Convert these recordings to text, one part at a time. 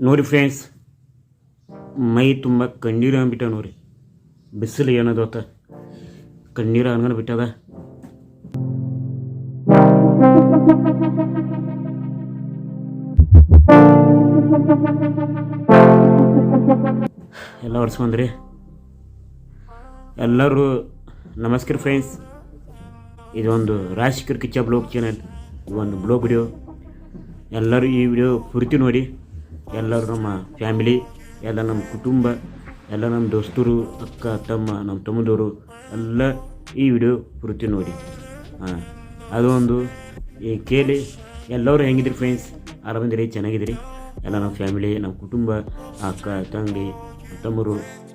ನೋಡಿ ಫ್ರೆಂಡ್ಸ್, ಮೈ ತುಂಬ ಕಣ್ಣೀರು ಅಂದ್ಬಿಟ್ಟ ನೋಡ್ರಿ. ಬಿಸಿಲು ಏನದು ಅತ್ತ ಕಣ್ಣೀರು ಹಂಗನ ಬಿಟ್ಟದ. ಎಲ್ಲ ಒರೆಸ್ಕೊಂಡ್ರಿ. ಎಲ್ಲರೂ ನಮಸ್ಕಾರ ಫ್ರೆಂಡ್ಸ್. ಇದೊಂದು ರಾಜಶೇಖರ್ ಕಿಚ್ಚ ಬ್ಲಾಗ್ ಚಾನಲ್, ಒಂದು ಬ್ಲಾಗ್ ವಿಡಿಯೋ. ಎಲ್ಲರೂ ಈ ವಿಡಿಯೋ ಪೂರ್ತಿ ನೋಡಿ. ಎಲ್ಲರೂ ನಮ್ಮ ಫ್ಯಾಮಿಲಿ, ಎಲ್ಲ ನಮ್ಮ ಕುಟುಂಬ, ಎಲ್ಲ ನಮ್ಮ ದೋಸ್ತರು, ಅಕ್ಕ ತಮ್ಮ, ನಮ್ಮ ತಮ್ಮದವರು ಎಲ್ಲ ಈ ವಿಡಿಯೋ ಪೂರ್ತಿ ನೋಡಿ. ಅದು ಒಂದು ಈ ಕೇಳಿ. ಎಲ್ಲರೂ ಹೆಂಗಿದ್ರಿ ಫ್ರೆಂಡ್ಸ್? ಆರಾಮಿದ್ದೀರಿ? ಚೆನ್ನಾಗಿದ್ದೀರಿ? ಎಲ್ಲ ನಮ್ಮ ಫ್ಯಾಮಿಲಿ, ನಮ್ಮ ಕುಟುಂಬ, ಅಕ್ಕ ತಂಗಿ ತಮ್ಮರು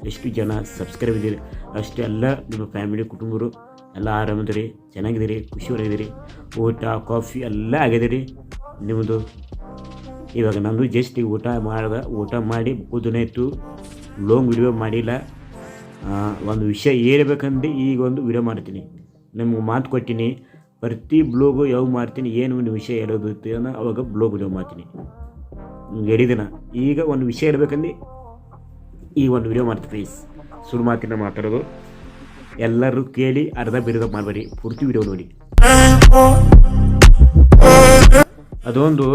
ಎಷ್ಟು ಜನ ಸಬ್ಸ್ಕ್ರೈಬ್ ಇದ್ದೀರಿ ಅಷ್ಟೇ ಎಲ್ಲ ನಿಮ್ಮ ಫ್ಯಾಮಿಲಿ ಕುಟುಂಬರು ಎಲ್ಲ ಆರಾಮಿದ್ದೀರಿ, ಚೆನ್ನಾಗಿದ್ದೀರಿ, ಖುಷಿಯಾಗಿದ್ದೀರಿ. ಊಟ ಕಾಫಿ ಎಲ್ಲ ಆಗಿದ್ದೀರಿ ನಿಮ್ಮದು. ಇವಾಗ ನಂದು ಜಸ್ಟ್ ಊಟ ಮಾಡಿ ಕೂದನಾಯ್ತು. ಲಾಂಗ್ ವಿಡಿಯೋ ಮಾಡಿಲ್ಲ. ಒಂದು ವಿಷಯ ಹೇಳ್ಬೇಕಂದ್ರೆ ಈಗ ಒಂದು ವಿಡಿಯೋ ಮಾಡ್ತೀನಿ. ನಿಮ್ಗೆ ಮಾತು ಕೊಟ್ಟಿನಿ, ಪ್ರತಿ ಬ್ಲಾಗು ಯಾವಾಗ ಮಾಡ್ತೀನಿ, ಏನು ಒಂದು ವಿಷಯ ಹೇಳೋದು ಅನ್ನೋ ಅವಾಗ ಬ್ಲಾಗ್ ವಿಡಿಯೋ ಮಾಡ್ತೀನಿ. ಹೇಳಿದಿನ ಈಗ ಒಂದು ವಿಷಯ ಹೇಳ್ಬೇಕಂದ್ರೆ ಈಗ ಒಂದು ವಿಡಿಯೋ ಮಾಡ್ತೀನಿ ಪ್ಲೀಸ್. ಸುಳ್ಳು ಮಾತಿನ ಮಾತಾಡೋದು. ಎಲ್ಲರೂ ಕೇಳಿ, ಅರ್ಧ ಬಿರ್ಧ ಮಾಡಬೇಡಿ, ಪೂರ್ತಿ ವಿಡಿಯೋ ನೋಡಿ. ಅದೊಂದು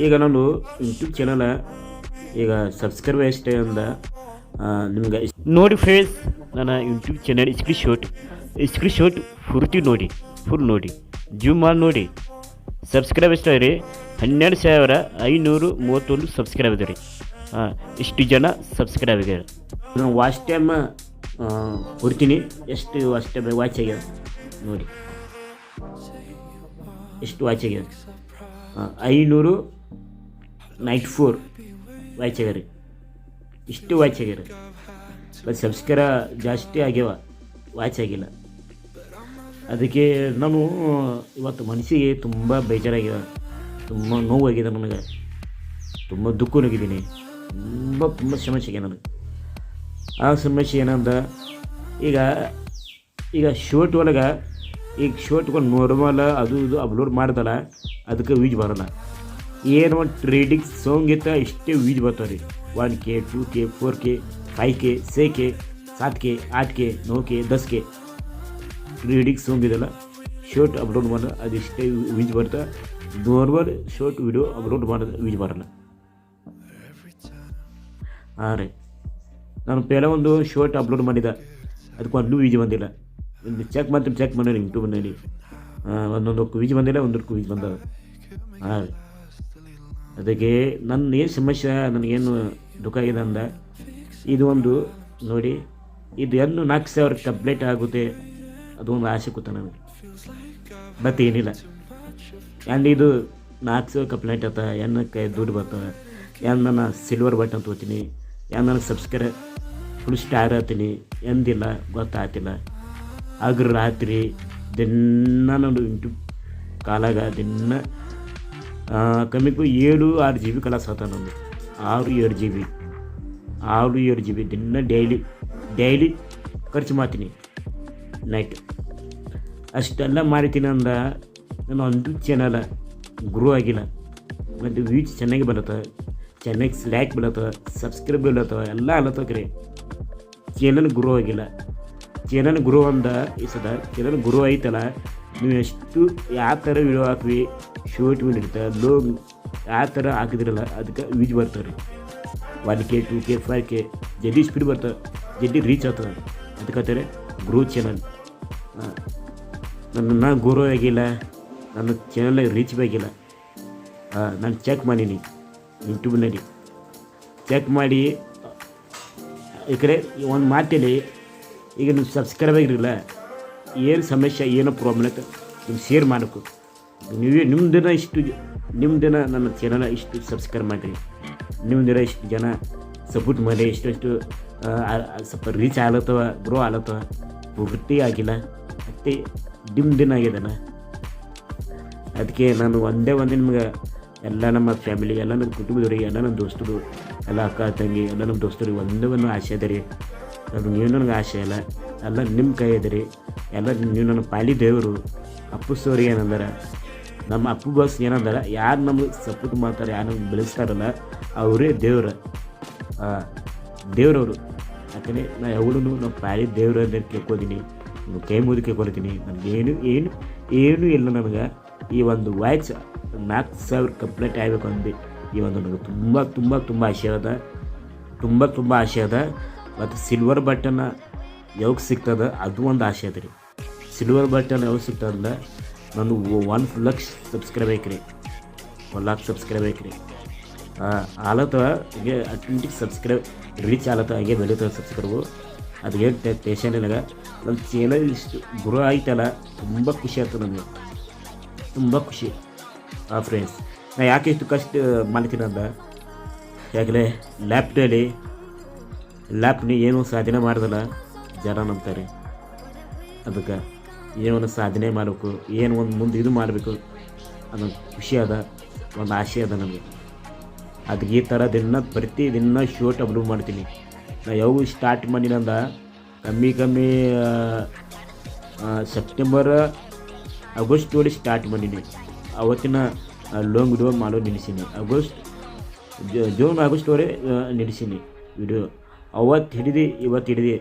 ಈಗ ನಾನು ಯೂಟ್ಯೂಬ್ ಚಾನಲ್ ಈಗ ಸಬ್ಸ್ಕ್ರೈಬ್ ಎಷ್ಟೇ ಅಂದ ನಿಮ್ಗೆ ನೋಡಿ ಫ್ರೆಂಡ್ಸ್. ನನ್ನ ಯೂಟ್ಯೂಬ್ ಚಾನಲ್ ಸ್ಕ್ರೀನ್ಶಾಟ್ ಪೂರ್ತಿ ನೋಡಿ, ಫುಲ್ ನೋಡಿ, ಜೂಮ್ ಮಾಡಿ ನೋಡಿ. ಸಬ್ಸ್ಕ್ರೈಬ್ ಎಷ್ಟು ರೀ? 12,531 ಸಬ್ಸ್ಕ್ರೈಬ್ ಇದೆ ರೀ. ಇಷ್ಟು ಜನ ಸಬ್ಸ್ಕ್ರೈಬ್ ಆಗ್ಯಾರ. ನಾನು ವಾಚ್ ಟೈಮ್ ಕೊಡ್ತೀನಿ. ಎಷ್ಟು ವಾಚ್ ಟೈಮ್ ವಾಚ್ ಆಗ್ಯಾರ ನೋಡಿ, ಎಷ್ಟು ವಾಚ್ ಆಗ್ಯಾರ? 594 ವಾಚ್ ಆಗ್ಯಾರ. ಇಷ್ಟು ವಾಚ್ ಆಗ್ಯಾರ. ಬಟ್ ಸಬ್ಸ್ಕ್ರೈಬ್ ಜಾಸ್ತಿ ಆಗ್ಯಾವ, ವಾಚ್ ಆಗಿಲ್ಲ. ಅದಕ್ಕೆ ನಾನು ಇವತ್ತು ಮನಸ್ಸಿಗೆ ತುಂಬ ಬೇಜಾರಾಗಿದೆ, ತುಂಬ ನೋವಾಗಿದೆ ನನಗೆ, ತುಂಬ ದುಃಖನಾಗಿದ್ದೀನಿ, ತುಂಬ ಸಮಸ್ಯೆ ಆಗಿದೆ ನನಗೆ. ಆ ಸಮಸ್ಯೆ ಏನಂದ, ಈಗ ಶೋರ್ಟ್ ಒಳಗೆ ಈಗ ಶೋರ್ಟ್ಗಳು ನಾರ್ಮಲ್ ಅದು ಇದು ಅಪ್ಲೋಡ್ ಮಾಡ್ದಲ್ಲ, ಅದಕ್ಕೆ ವ್ಯೂಜ್ ಬರೋಲ್ಲ. ಏನು ಟ್ರೇಡಿಂಗ್ ಸಾಂಗ್ ಇತ್ತ ಇಷ್ಟೇ ವ್ಯೂಜ್ ಬರ್ತಾವೆ ರೀ. 1K 2K 4K 5K 6K 7K 8K 9K 10K trading song ಇದೆಲ್ಲ ಶೋರ್ಟ್ ಅಪ್ಲೋಡ್ ಮಾಡಿದ್ರೆ ಅದಿಷ್ಟೇ ವ್ಯೂಜ್ ಬರ್ತಾ. ನಾರ್ಮಲ್ ಶೋರ್ಟ್ ವಿಡಿಯೋ ಅಪ್ಲೋಡ್ ಮಾಡಿದ್ರೆ ವ್ಯೂಜ್ ಬರೋಲ್ಲ. ಹಾಂ ರೀ, ನಾನು ಪೆಹ್ಲೆ ಒಂದು ಶೋರ್ಟ್ ಅಪ್ಲೋಡ್ ಮಾಡಿದ್ದೆ, ಅದಕ್ಕೆ ಒಂದು ವ್ಯೂಜ್ ಬಂದಿಲ್ಲ. ಚೆಕ್ ಮಾಡಿ ಯೂಟ್ಯೂಬ್ನಲ್ಲಿ ಒಂದೊಂದಕ್ಕೂ ವ್ಯೂಜ್ ಬಂದಿಲ್ಲ, ಒಂದಕ್ಕೂ ವ್ಯೂಜ್ ಬಂದದ. ಹಾಂ ರೀ, ಅದಕ್ಕೆ ನನ್ನ ಏನು ಸಮಸ್ಯೆ, ನನಗೇನು ದುಃಖ ಆಗಿದೆ ಅಂದ, ಇದು ಒಂದು ನೋಡಿ, ಇದು 4,000 ಕಂಪ್ಲೀಟ್ ಆಗುತ್ತೆ, ಅದು ಒಂದು ಆಸೆ ಕೂತ ನನಗೆ. ಬಟ್ ಏನಿಲ್ಲ, ಆ್ಯಂಡ್ ಇದು 4,000 ಕಂಪ್ಲೀಟ್ ಆತ, ಏನಕ್ಕೆ ದುಡ್ಡು ಬರ್ತವೆ, ನಾನು ಸಿಲ್ವರ್ ಬಟನ್ ತೊಗೋತೀನಿ, ನನಗೆ ಸಬ್ಸ್ಕ್ರೈಬ್ ಫುಲ್ ಸ್ಟಾರ್ ಆಗ್ತೀನಿ ಎಂದಿಲ್ಲ, ಗೊತ್ತಾಗ್ತಿಲ್ಲ. ಆಗ್ರ ರಾತ್ರಿ ದಿನ ನಾನು ಯೂಟ್ಯೂಬ್ ಕಾಲಾಗ ದಿನ ಕಮ್ಮಿಗೂ 7-6 GB ಕಲಾಸ ಆತ ನಂದು. 6-7 GB ದಿನ ಡೈಲಿ ಖರ್ಚು ಮಾಡ್ತೀನಿ ನೈಟ್. ಅಷ್ಟೆಲ್ಲ ಮಾಡ್ತೀನಿ ಅಂದ ನಾನು ಒಂದು ಚಾನಲ್ ಗ್ರೋ ಆಗಿಲ್ಲ. ಮತ್ತು ವ್ಯೂಸ್ ಚೆನ್ನಾಗಿ ಬರುತ್ತೆ, ಚೆನ್ನಾಗಿ ಲೈಕ್ ಬೀಳತ್ತವೆ, ಸಬ್ಸ್ಕ್ರೈಬ್ ಬೀಳತ್ತವೆ, ಎಲ್ಲ ಅಲ್ಲತ್ತಕ್ರಿ. ಚಾನಲ್ ಗ್ರೋ ಆಗಿಲ್ಲ. ಚಾನಲ್ ಗ್ರೋ ಅಂದ ಈ ಸದ ಚಾನಲ್ ಗ್ರೋ ಐತಲ್ಲ, ನೀವು ಎಷ್ಟು ಯಾವ ಥರ ವಿಡಿಯೋ ಹಾಕ್ವಿ, ಶೋರ್ಟ್ ವಿಡಿಯೋ ಇರ್ತವೆ, ಲೋಗ್ ಯಾವ ಥರ ಹಾಕಿದ್ರಲ್ಲ ಅದಕ್ಕೆ ವ್ಯೂಜ್ ಬರ್ತಾವೆ ರೀ. 1K 2K 5K ಜಲ್ದಿ ಸ್ಪೀಡ್ ಬರ್ತವೆ, ಜಲ್ದಿ ರೀಚ್ ಆಗ್ತದೆ. ಅದಕ್ಕೆ ಹೇಳ್ತಾರೆ ಗ್ರೋ ಚಾನಲ್. ನನ್ನ ಗ್ರೋ ಆಗಿಲ್ಲ, ನನ್ನ ಚಾನಲ್ ರೀಚ್ ಆಗಿಲ್ಲ. ನಾನು ಚೆಕ್ ಮಾಡೀನಿ ಯೂಟ್ಯೂಬ್ನಲ್ಲಿ, ಚೆಕ್ ಮಾಡಿ ಈ ಕಡೆ ಒಂದು ಮಾತೇಳಿ, ಈಗ ನೀವು ಸಬ್ಸ್ಕ್ರೈಬ್ ಆಗಿರಲಿಲ್ಲ, ಏನು ಸಮಸ್ಯೆ, ಏನೋ ಪ್ರಾಬ್ಲಮ್ ಐತೆ ನೀವು ಶೇರ್ ಮಾಡಬೇಕು. ನಿಮ್ಮದಿನ ನನ್ನ ಚಾನಲ್ ಇಷ್ಟು ಸಬ್ಸ್ಕ್ರೈಬ್ ಮಾಡಿರಿ, ನಿಮ್ಮದಿನ ಇಷ್ಟು ಜನ ಸಪೋರ್ಟ್ ಮಾಡಿ, ಇಷ್ಟು ಸ್ವಲ್ಪ ರೀಚ್ ಆಗ್ಲತ್ತವ, ಗ್ರೋ ಆಗ್ಲತ್ತವ. ಪೂರ್ತಿ ಆಗಿಲ್ಲ, ಮತ್ತೆ ದಿನ ಆಗ್ಯದಲ್ಲ. ಅದಕ್ಕೆ ನಾನು ಒಂದೇ ನಿಮ್ಗೆ ಎಲ್ಲ ನಮ್ಮ ಫ್ಯಾಮಿಲಿ, ಎಲ್ಲ ನಮ್ಮ ಕುಟುಂಬದವ್ರಿಗೆ, ಎಲ್ಲ ನಮ್ಮ ದೋಸ್ತರು, ಎಲ್ಲ ಅಕ್ಕ ತಂಗಿ, ಎಲ್ಲ ನಮ್ಮ ದೋಸ್ತರಿಗೆ ಒಂದೇ ಆಸೆ ಇದೆ ರೀ. ಅದು ನೀವು ನನಗೆ ಆಸೆ ಇಲ್ಲ, ಎಲ್ಲ ನಿಮ್ಮ ಕೈ ಇದೆ ರೀ. ಎಲ್ಲ ನೀವು ನನ್ನ ಪಾಲಿ ದೇವರು. ಅಪ್ಪು ಸೋರಿ ಏನಂದ್ರೆ ನಮ್ಮ ಅಪ್ಪು ಬಾಸ್ ಏನಂದ್ರೆ ಯಾರು ನಮಗೆ ಸಪೋರ್ಟ್ ಮಾಡ್ತಾರೆ, ಯಾರು ನಮ್ಗೆ ಬೆಳೆಸ್ತಾರಲ್ಲ ಅವರೇ ದೇವ್ರವರು. ಯಾಕಂದರೆ ನಾನು ಯಾವಾಗಲೂ ನಮ್ಮ ಪಾಳಿ ದೇವ್ರನ್ನ ಕೇಳ್ಕೊತೀನಿ, ಕೈ ಮುಗಿದು ಕೇಳ್ಕೊಳ್ತೀನಿ. ನನಗೆ ಏನೂ ಇಲ್ಲ. ನನಗೆ ಈ ಒಂದು ವಾಯ್ಸ್ 4,000 ಕಂಪ್ಲೀಟ್ ಆಗಬೇಕು ಅಂದು ಈ ಒಂದು ನನಗೆ ತುಂಬ ಆಸೆ ಅದ, ತುಂಬ ಆಸೆ ಅದ. ಮತ್ತು ಸಿಲ್ವರ್ ಬಟನ್ ಯಾವಾಗ ಸಿಗ್ತದೆ ಅದು ಒಂದು ಆಸೆ ಅದ ರೀ. ಸಿಲ್ವರ್ ಬಟನ್ ಯಾವಾಗ ಸಿಗ್ತದಲ್ಲ, ನಾನು 1 ಲಕ್ಷ ಸಬ್ಸ್ಕ್ರೈಬ್ ಐಕ್ರಿ, 1 ಲಕ್ಷ ಸಬ್ಸ್ಕ್ರೈಬ್ ಐಕ್ರಿ. ಆಲತ್ತ ಹೀಗೆ ಅಟ್ಲಿಂಟಿಕ್ ಸಬ್ಸ್ಕ್ರೈಬ್ ರೀಚ್ ಆಲತ್ತ, ಹಾಗೆ ಬೆಳೀತದೆ ಸಬ್ಸ್ಕ್ರೈಬು. ಅದು ಏನು ಟೆನ್ಷನ್ ಇಲ್ಲ. ನನ್ನ ಚಾನಲ್ ಇಷ್ಟು ಗ್ರೋ ಆಯ್ತಲ್ಲ, ತುಂಬ ಖುಷಿ ಆಯ್ತು ನನಗೆ, ತುಂಬ ಖುಷಿ. ಫ್ರೆಂಡ್ಸ್, ನಾನು ಯಾಕೆ ಇಷ್ಟು ಕಷ್ಟ ಮಾಡ್ತೀನಿ ಅಂದ, ಯಾಕಂದರೆ ಲ್ಯಾಪ್ನಿ ಏನೋ ಸಾಧನೆ ಮಾಡ್ದಲ್ಲ ಜನ ನಂಬ್ತಾರೆ. ಅದಕ್ಕೆ ಏನೋ ಸಾಧನೆ ಮಾಡಬೇಕು, ಏನು ಒಂದು ಮುಂದೆ ಇದು ಮಾಡಬೇಕು ಅನ್ನೋ ಖುಷಿ ಅದ, ಒಂದು ಆಸೆ ಅದ ನನಗೆ. ಅದಕ್ಕೆ ಈ ಥರ ಪ್ರತಿದಿನ ಶೋಟ್ ಅಪ್ಲೋಡ್ ಮಾಡ್ತೀನಿ. ನಾನು ಯಾವಾಗ ಸ್ಟಾರ್ಟ್ ಮಾಡಿನಂದ ಕಮ್ಮಿ ಸೆಪ್ಟೆಂಬರ್ ಆಗಸ್ಟ್ ಒಳಗೆ ಸ್ಟಾರ್ಟ್ ಮಾಡೀನಿ. ಅವತ್ತಿನ ಲಾಂಗ್ ವಿಡಿಯೋ ಮಾಡೋ ನಿಲ್ಲಿಸೀನಿ. June ಆಗಸ್ಟ್ವರೆಗೆ ನಿಲ್ಲಿಸೀನಿ video. ಇವತ್ತು ಹಿಡಿದು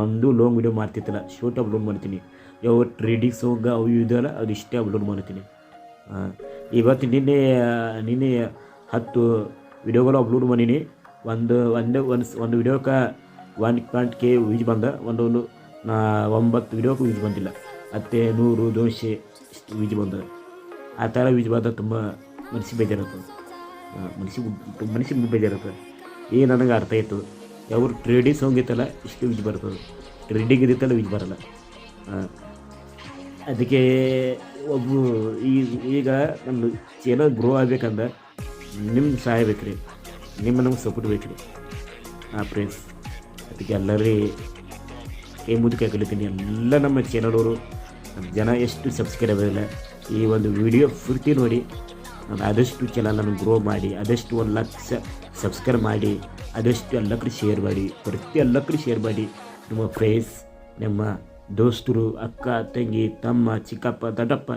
ಒಂದು ಲಾಂಗ್ ವಿಡಿಯೋ ಮಾಡ್ತಿತ್ತಲ್ಲ, ಶೋಟ್ ಅಪ್ಲೋಡ್ ಮಾಡ್ತೀನಿ. ಯಾವ ಟ್ರೇಡಿಂಗ್ ಸಾಂಗ್ ಅವು ಇದೆಯಲ್ಲ ಅದು ಇಷ್ಟೇ ಅಪ್ಲೋಡ್ ಮಾಡ್ತೀನಿ. ಇವತ್ತು ನಿನ್ನೆ 10 ವಿಡಿಯೋಗಳು ಅಪ್ಲೋಡ್ ಮಾಡೀನಿ. ಒಂದು ವಿಡಿಯೋಕ್ಕೆ 1.K ವ್ಯೂಸ್ ಬಂದ, ಒಂದು 9 ವಿಡಿಯೋಕ್ಕೆ ವ್ಯೂಸ್ ಬಂದಿಲ್ಲ. ಮತ್ತೆ 100, 200 ಇಷ್ಟು ವ್ಯೂಸ್ ಬಂದ. ಆ ಥರ ವ್ಯೂಸ್ ಬಂದ ತುಂಬ ಮನಸ್ಸಿಗೆ ಬೇಜಾರುತ್ತೆ, ಮನಸ್ಸಿಗೆ ಬೇಜಾರುತ್ತೆ. ನನಗೆ ಅರ್ಥ ಆಯಿತು, ಯಾವ ಟ್ರೇಡಿಂಗ್ ಸಾಂಗ್ ಇತ್ತಲ್ಲ ಇಷ್ಟು ವ್ಯೂಸ್ ಬರ್ತದೆ, ಟ್ರೇಡಿಂಗ್ ಇದಿತ್ತಲ್ಲ ವ್ಯೂಸ್ ಬರಲ್ಲ. ಅದಕ್ಕೆ ಈಗ ನಮ್ಮ ಚಾನಲ್ ಗ್ರೋ ಆಗ್ಬೇಕಂದ್ರೆ ನಿಮ್ಮ ಸಹಾಯ ಬೇಕು ರೀ, ನಮ್ಗೆ ಸಪೋರ್ಟ್ ಬೇಕು ರೀ. ಫ್ರೆಂಡ್ಸ್, ಅದಕ್ಕೆ ಎಲ್ಲರೂ ಕೈ ಮುದಕ್ಕೆ ಕಲಿತೀನಿ. ಎಲ್ಲ ನಮ್ಮ ಚಾನಲವರು ಜನ ಎಷ್ಟು ಸಬ್ಸ್ಕ್ರೈಬರ್ ಇಲ್ಲ, ಈ ಒಂದು ವಿಡಿಯೋ ಪೂರ್ತಿ ನೋಡಿ. ನಾನು ಆದಷ್ಟು ಚಾನಲ್ ನಾನು ಗ್ರೋ ಮಾಡಿ, ಆದಷ್ಟು 1 ಲಕ್ಷ ಸಬ್ಸ್ಕ್ರೈಬ್ ಮಾಡಿ, ಆದಷ್ಟು ಎಲ್ಲ ಕಡೆ ಶೇರ್ ಮಾಡಿ, ಎಲ್ಲ ಕಡೆ ಶೇರ್ ಮಾಡಿ. ನಿಮ್ಮ ಫ್ರೆಂಡ್ಸ್, ನಮ್ಮ ದೋಸ್ತರು, ಅಕ್ಕ, ತಂಗಿ, ತಮ್ಮ, ಚಿಕ್ಕಪ್ಪ, ದೊಡ್ಡಪ್ಪ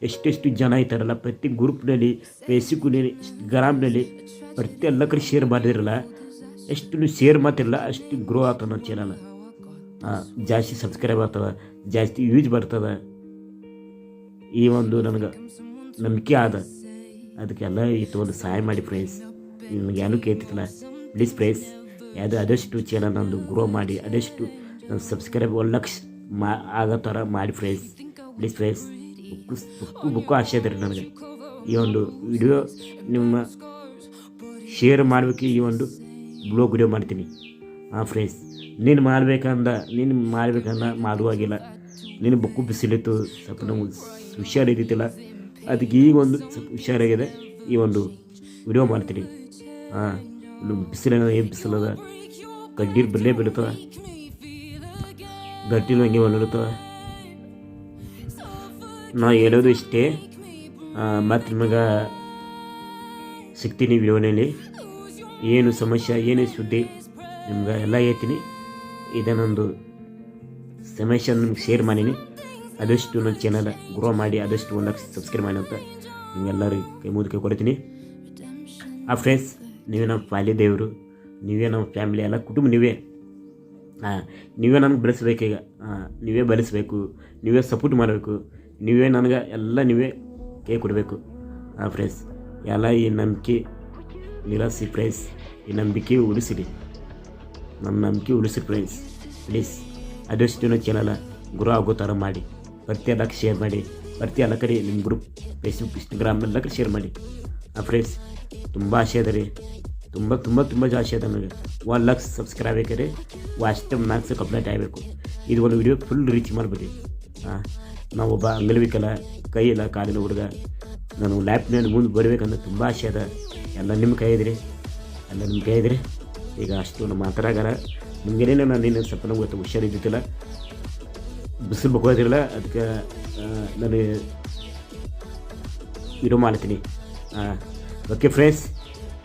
ಎಷ್ಟೆಷ್ಟು ಜನ ಇದ್ದಾರಲ್ಲ, ಪ್ರತಿ ಗ್ರೂಪ್ನಲ್ಲಿ, ಫೇಸ್ಬುಕ್ನಲ್ಲಿ, ಇನ್ಸ್ಟಾಗ್ರಾಮ್ನಲ್ಲಿ ಎಲ್ಲ ಕಡೆ ಶೇರ್ ಮಾಡಿದಿರಲ್ಲ, ಎಷ್ಟು ನೀವು ಶೇರ್ ಮಾಡ್ತಿರಲ್ಲ ಅಷ್ಟು ಗ್ರೋ ಆಗ್ತದೆ ನನ್ನ ಚಾನಲ್. ಜಾಸ್ತಿ ಸಬ್ಸ್ಕ್ರೈಬ್ ಆಗ್ತದೆ, ಜಾಸ್ತಿ ಯೂಸ್ ಬರ್ತದೆ. ಈ ಒಂದು ನನಗೆ ನಂಬಿಕೆ ಆದ. ಅದಕ್ಕೆಲ್ಲ ಒಂದು ಸಹಾಯ ಮಾಡಿ ಫ್ರೆಂಡ್ಸ್. ನನಗೆ ಏನೂ ಕೇಳ್ತಿತ್ತಲ್ಲ, ಪ್ಲೀಸ್ ಫ್ರೆಂಡ್ಸ್, ಆದಷ್ಟು ಚಾನಲ್ ನಂದು ಗ್ರೋ ಮಾಡಿ, ಆದಷ್ಟು ನನ್ನ ಸಬ್ಸ್ಕ್ರೈಬ್ 1 ಲಕ್ಷ ಆಗೋ ಥರ ಮಾಡಿ ಫ್ರೆಂಡ್ಸ್. ಪ್ಲೀಸ್ ಫ್ರೆಂಡ್ಸ್, ಬುಕ್ಕು ಆಸೆ ಅದ ರೀ ನನಗೆ. ಈ ಒಂದು ವಿಡಿಯೋ ನಿಮ್ಮ ಶೇರ್ ಮಾಡಬೇಕು, ಈ ಒಂದು ಬ್ಲಾಗ್ ವಿಡಿಯೋ ಮಾಡ್ತೀನಿ. ಫ್ರೆಂಡ್ಸ್, ನೀನು ಮಾಡ್ಬೇಕಂದ ಮಾಡುವಾಗಿಲ್ಲ. ನೀನು ಬುಕ್ಕು ಬಿಸಿಲಿತ್ತು, ಸ್ವಲ್ಪ ನಮಗೆ ಹುಷಾರಿದ್ದಿತ್ತಿಲ್ಲ. ಅದಕ್ಕೆ ಈಗ ಒಂದು ಸ್ವಲ್ಪ ಹುಷಾರಾಗಿದೆ, ಈ ಒಂದು ವಿಡಿಯೋ ಮಾಡ್ತೀನಿ. ಬಿಸಿಲದ ಏನು ಬಿಸಿಲದ, ಕಡ್ಡಿ ಬರಲೇ ಬೀಳ್ತವೆ, ಗಟ್ಟಿಲು ಹಂಗೆ ಒಳ್ಳಿರ್ತವೆ. ನಾವು ಹೇಳೋದು ಇಷ್ಟೇ. ಮತ್ತು ನಿಮಗೆ ಸಿಗ್ತೀನಿ ವಿಡಿಯೋನಲ್ಲಿ. ಏನು ಸಮಸ್ಯೆ, ಏನು ಸುದ್ದಿ ನಿಮ್ಗೆ ಎಲ್ಲ ಹೇಳ್ತೀನಿ. ಇದನ್ನೊಂದು ಸಮಸ್ಯೆ ನಿಮ್ಗೆ ಶೇರ್ ಮಾಡೀನಿ. ಆದಷ್ಟು ನನ್ನ ಚಾನಲ್ ಗ್ರೋ ಮಾಡಿ, ಆದಷ್ಟು 1 ಲಕ್ಷ ಸಬ್ಸ್ಕ್ರೈಬ್ ಮಾಡಿ ಅಂತ ನಿಮ್ಗೆಲ್ಲರಿಗೂ ಕೈ ಮುಗಿದು ಕೊಡ್ತೀನಿ. ಫ್ರೆಂಡ್ಸ್, ನೀವೇ ನಮ್ಮ ಫ್ಯಾಮಿಲಿ ದೇವರು, ನೀವೇ ನಮ್ಮ ಫ್ಯಾಮಿಲಿ, ಎಲ್ಲ ಕುಟುಂಬ ನೀವೇ. ನೀವೇ ನನಗೆ ಬೆಳೆಸ್ಬೇಕೀಗ, ನೀವೇ ಬೆಳೆಸಬೇಕು, ನೀವೇ ಸಪೋರ್ಟ್ ಮಾಡಬೇಕು, ನೀವೇ ನನಗೆ ಎಲ್ಲ ನೀವೇ ಕೈ ಕೊಡಬೇಕು. ಫ್ರೆಂಡ್ಸ್, ಎಲ್ಲ ಈ ನಂಬಿಕೆ ನಿರಾಸಿ ಫ್ರೆಂಡ್ಸ್, ಈ ನಂಬಿಕೆ ಉಳಿಸಿರಿ, ನಮ್ಮ ನಂಬಿಕೆ ಉಳಿಸಿ ಫ್ರೆಂಡ್ಸ್. ಪ್ಲೀಸ್ ಆದಷ್ಟು ನನ್ನ ಚಾನಲ್ ಗ್ರೋ ಆಗೋ ಥರ ಮಾಡಿ, ಎಲ್ಲ ಶೇರ್ ಮಾಡಿ, ಎಲ್ಲ ಕಡೆ ನಿಮ್ಮ ಗ್ರೂಪ್, ಫೇಸ್ಬುಕ್, ಇನ್ಸ್ಟಾಗ್ರಾಮ್ ಎಲ್ಲ ಕಡೆ ಶೇರ್ ಮಾಡಿ. ಫ್ರೆಂಡ್ಸ್, ತುಂಬ ಆಸೆ ಅದ ರೀ, ತುಂಬ ಆಸೆ ಅದ ನನಗೆ. 1 ಲಕ್ಷ ಸಬ್ಸ್ಕ್ರೈಬ್ ಬೇಕಾದ್ರೆ ಅಷ್ಟು 4 ಕಂಪ್ಲೀಟ್ ಆಗಬೇಕು. ಇದು ಒಂದು ವಿಡಿಯೋ ಫುಲ್ ರೀಚ್ ಮಾಡ್ಬಿಡಿ. ನಾವೊಬ್ಬ ಅಂಗಲ್ವಿಕಲ, ಕೈ ಇಲ್ಲ, ಕಾಲಿನ ಹುಡುಗ, ನಾನು ಲ್ಯಾಪ್ನಲ್ಲಿ ಮುಂದೆ ಬರಬೇಕಂದ್ರೆ ತುಂಬ ಆಸೆ ಅದ. ಎಲ್ಲ ನಿಮ್ಮ ಕೈ ಇದ್ರಿ, ಈಗ ಅಷ್ಟು ನಮ್ಮ ಮಾತಾಡೋಗಾರ ನಿಮಗೇನೇನು. ನಾನು ಸ್ವಲ್ಪ ನಮ್ಗೆ ಗೊತ್ತು, ಹುಷಾರಿದ್ದಿತ್ತಿಲ್ಲ, ಬಿಸಿಲು ಬಗ್ಗೋದಿರಲ್ಲ, ಅದಕ್ಕೆ ನಾನು ವಿಡಿಯೋ ಮಾಡ್ತೀನಿ. ಓಕೆ ಫ್ರೆಂಡ್ಸ್,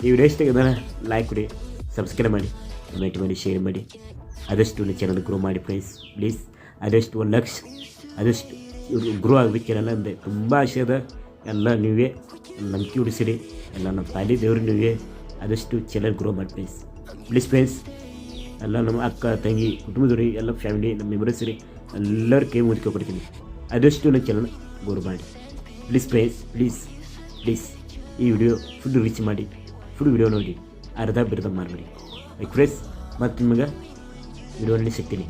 ಈ ವಿಡಿಯೋ ಇಷ್ಟ ಆಗಿದ್ರೆ ಲೈಕ್ ಕೊಡಿ, ಸಬ್ಸ್ಕ್ರೈಬ್ ಮಾಡಿ, ಕಮೆಂಟ್ ಮಾಡಿ, ಶೇರ್ ಮಾಡಿ. ಆದಷ್ಟು ನನ್ನ ಚಾನಲ್ ಗ್ರೋ ಮಾಡಿ ಫ್ರೆಂಡ್ಸ್. ಪ್ಲೀಸ್ ಆದಷ್ಟು 1 ಲಕ್ಷ ಆದಷ್ಟು ಗ್ರೋ ಆಗಬೇಕಿರಲ್ಲ ಅಂದೆ ತುಂಬ ಆಸೆ ಅದ. ಎಲ್ಲ ನೀವೇ ನಂಬಿಕೆ ಉಡಿಸಿರಿ, ಎಲ್ಲ ನಮ್ಮ ತಾಯಿ ದೇವ್ರು ನೀವೇ. ಆದಷ್ಟು ಚಾನಲ್ ಗ್ರೋ ಮಾಡಿ ಪ್ಲೀಸ್ ಫ್ರೆಂಡ್ಸ್. ಎಲ್ಲ ನಮ್ಮ ಅಕ್ಕ ತಂಗಿ ಕುಟುಂಬದವ್ರಿ ಎಲ್ಲ ಫ್ಯಾಮಿಲಿ ನಮ್ಮ ಮೆಂಬರ್ಸ್ ರೀ ಎಲ್ಲರ ಕೈ ಮುದ್ಕೆ ಕೊಡ್ತೀನಿ. ಆದಷ್ಟು ನನ್ನ ಚಾನಲ್ ಗ್ರೋ ಮಾಡಿ ಪ್ಲೀಸ್ ಫ್ರೆಂಡ್ಸ್. ಪ್ಲೀಸ್ ಈ ವಿಡಿಯೋ ಫುಲ್ ರೀಚ್ ಮಾಡಿ, ಫುಲ್ ವಿಡಿಯೋ ನೋಡಿ, ಅರ್ಧ ಬಿರ್ಧ ಮಾಡಬೇಡಿ ಫ್ರೆಂಡ್ಸ್. ಮತ್ತು ನಿಮಗೆ ವಿಡಿಯೋನಲ್ಲಿ ಸಿಗ್ತೀನಿ.